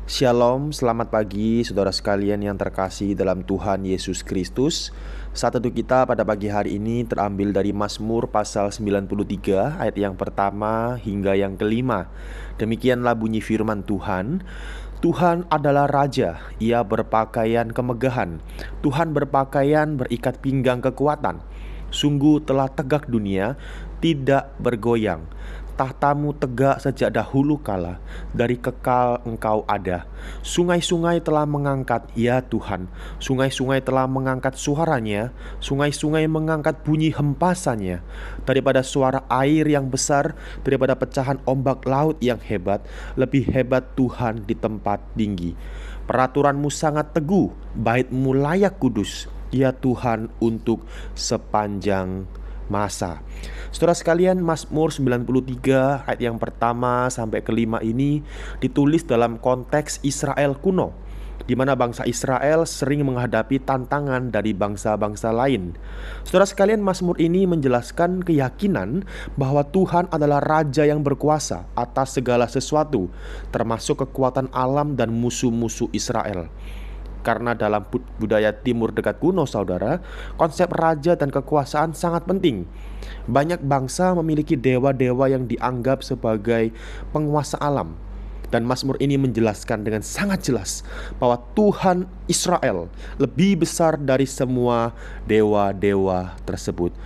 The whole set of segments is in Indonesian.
Shalom, selamat pagi saudara sekalian yang terkasih dalam Tuhan Yesus Kristus. Saat teduh kita pada pagi hari ini terambil dari Mazmur pasal 93 ayat yang pertama hingga yang kelima. Demikianlah bunyi firman Tuhan. Tuhan adalah Raja, Ia berpakaian kemegahan. Tuhan berpakaian berikat pinggang kekuatan. Sungguh telah tegak dunia, tidak bergoyang. Tahtamu tegak sejak dahulu kala, dari kekal Engkau ada. Sungai-sungai telah mengangkat, ya Tuhan. Sungai-sungai telah mengangkat suaranya, sungai-sungai mengangkat bunyi hempasannya. Daripada suara air yang besar, daripada pecahan ombak laut yang hebat, lebih hebat Tuhan di tempat tinggi. Peraturanmu sangat teguh, bait-Mu layak kudus, ya Tuhan, untuk sepanjang masa. Saudara sekalian, Mazmur 93 ayat yang pertama sampai kelima ini ditulis dalam konteks Israel kuno, di mana bangsa Israel sering menghadapi tantangan dari bangsa-bangsa lain. Saudara sekalian, Mazmur ini menjelaskan keyakinan bahwa Tuhan adalah Raja yang berkuasa atas segala sesuatu, termasuk kekuatan alam dan musuh-musuh Israel. Karena dalam budaya timur dekat kuno, saudara, konsep raja dan kekuasaan sangat penting. Banyak bangsa memiliki dewa-dewa yang dianggap sebagai penguasa alam. Dan Mazmur ini menjelaskan dengan sangat jelas bahwa Tuhan Israel lebih besar dari semua dewa-dewa tersebut.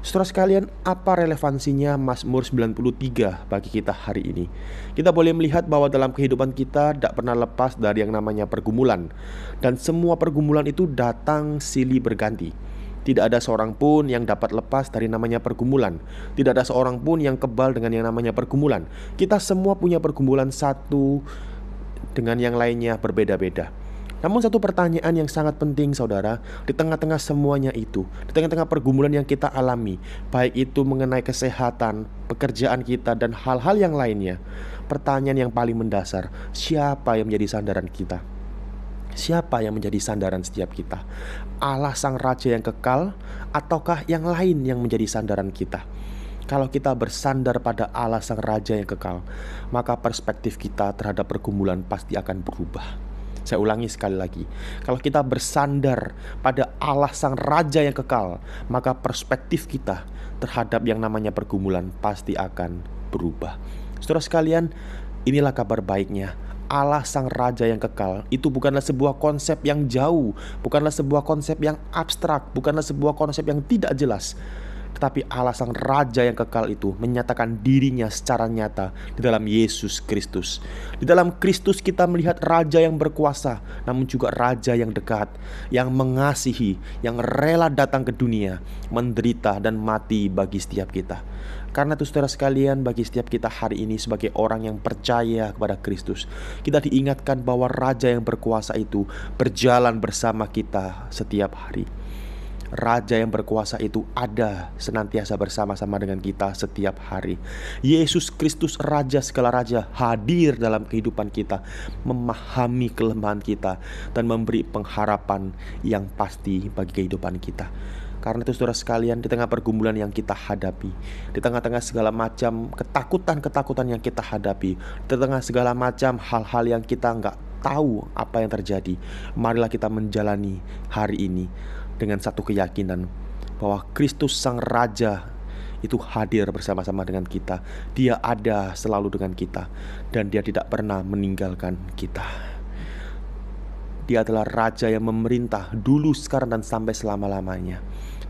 Saudara sekalian, apa relevansinya Mazmur 93 bagi kita hari ini? Kita boleh melihat bahwa dalam kehidupan kita tidak pernah lepas dari yang namanya pergumulan. Dan semua pergumulan itu datang silih berganti. Tidak ada seorang pun yang dapat lepas dari namanya pergumulan. Tidak ada seorang pun yang kebal dengan yang namanya pergumulan. Kita semua punya pergumulan satu dengan yang lainnya berbeda-beda. Namun satu pertanyaan yang sangat penting, saudara, di tengah-tengah semuanya itu, di tengah-tengah pergumulan yang kita alami, baik itu mengenai kesehatan, pekerjaan kita, dan hal-hal yang lainnya, pertanyaan yang paling mendasar, siapa yang menjadi sandaran kita? Siapa yang menjadi sandaran setiap kita? Allah Sang Raja yang kekal, ataukah yang lain yang menjadi sandaran kita? Kalau kita bersandar pada Allah Sang Raja yang kekal, maka perspektif kita terhadap pergumulan pasti akan berubah. Saya ulangi sekali lagi. Kalau kita bersandar pada Allah Sang Raja yang kekal, maka perspektif kita terhadap yang namanya pergumulan pasti akan berubah. Saudara sekalian, inilah kabar baiknya. Allah Sang Raja yang kekal itu bukanlah sebuah konsep yang jauh, bukanlah sebuah konsep yang abstrak, bukanlah sebuah konsep yang tidak jelas. Tetapi Allah Sang Raja yang kekal itu menyatakan dirinya secara nyata di dalam Yesus Kristus. Di dalam Kristus kita melihat Raja yang berkuasa, namun juga Raja yang dekat, yang mengasihi, yang rela datang ke dunia, menderita dan mati bagi setiap kita. Karena itu saudara sekalian, bagi setiap kita hari ini sebagai orang yang percaya kepada Kristus, kita diingatkan bahwa Raja yang berkuasa itu berjalan bersama kita setiap hari. Raja yang berkuasa itu ada senantiasa bersama-sama dengan kita setiap hari. Yesus Kristus Raja segala raja hadir dalam kehidupan kita, memahami kelemahan kita, dan memberi pengharapan yang pasti bagi kehidupan kita. Karena itu saudara sekalian, di tengah pergumulan yang kita hadapi, di tengah-tengah segala macam ketakutan-ketakutan yang kita hadapi, di tengah segala macam hal-hal yang kita nggak tahu apa yang terjadi, marilah kita menjalani hari ini dengan satu keyakinan bahwa Kristus Sang Raja itu hadir bersama-sama dengan kita. Dia ada selalu dengan kita, dan Dia tidak pernah meninggalkan kita. Dia adalah Raja yang memerintah dulu, sekarang, dan sampai selama-lamanya.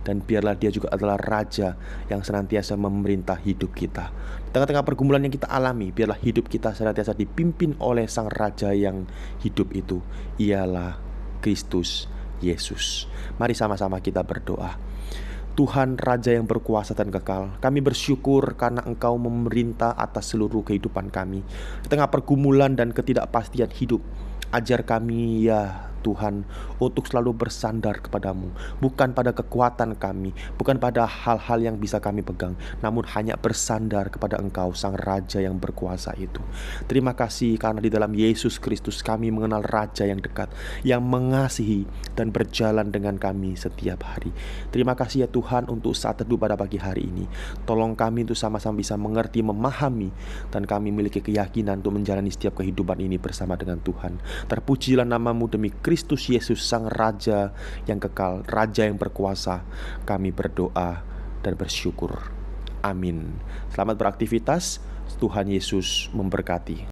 Dan biarlah Dia juga adalah Raja yang senantiasa memerintah hidup kita. Di tengah-tengah pergumulan yang kita alami, biarlah hidup kita senantiasa dipimpin oleh Sang Raja yang hidup itu. Ialah Kristus Yesus. Mari sama-sama kita berdoa. Tuhan Raja yang berkuasa dan kekal, kami bersyukur karena Engkau memerintah atas seluruh kehidupan kami. Di tengah pergumulan dan ketidakpastian hidup, ajar kami ya Tuhan, untuk selalu bersandar kepadamu, bukan pada kekuatan kami, bukan pada hal-hal yang bisa kami pegang, namun hanya bersandar kepada Engkau, Sang Raja yang berkuasa itu. Terima kasih karena di dalam Yesus Kristus kami mengenal Raja yang dekat, yang mengasihi dan berjalan dengan kami setiap hari. Terima kasih ya Tuhan untuk saat teduh pada pagi hari ini. Tolong kami untuk sama-sama bisa mengerti, memahami, dan kami memiliki keyakinan untuk menjalani setiap kehidupan ini bersama dengan Tuhan. Terpujilah namamu demi Kristus Yesus, Sang Raja yang kekal, Raja yang berkuasa. Kami berdoa dan bersyukur. Amin. Selamat beraktivitas. Tuhan Yesus memberkati.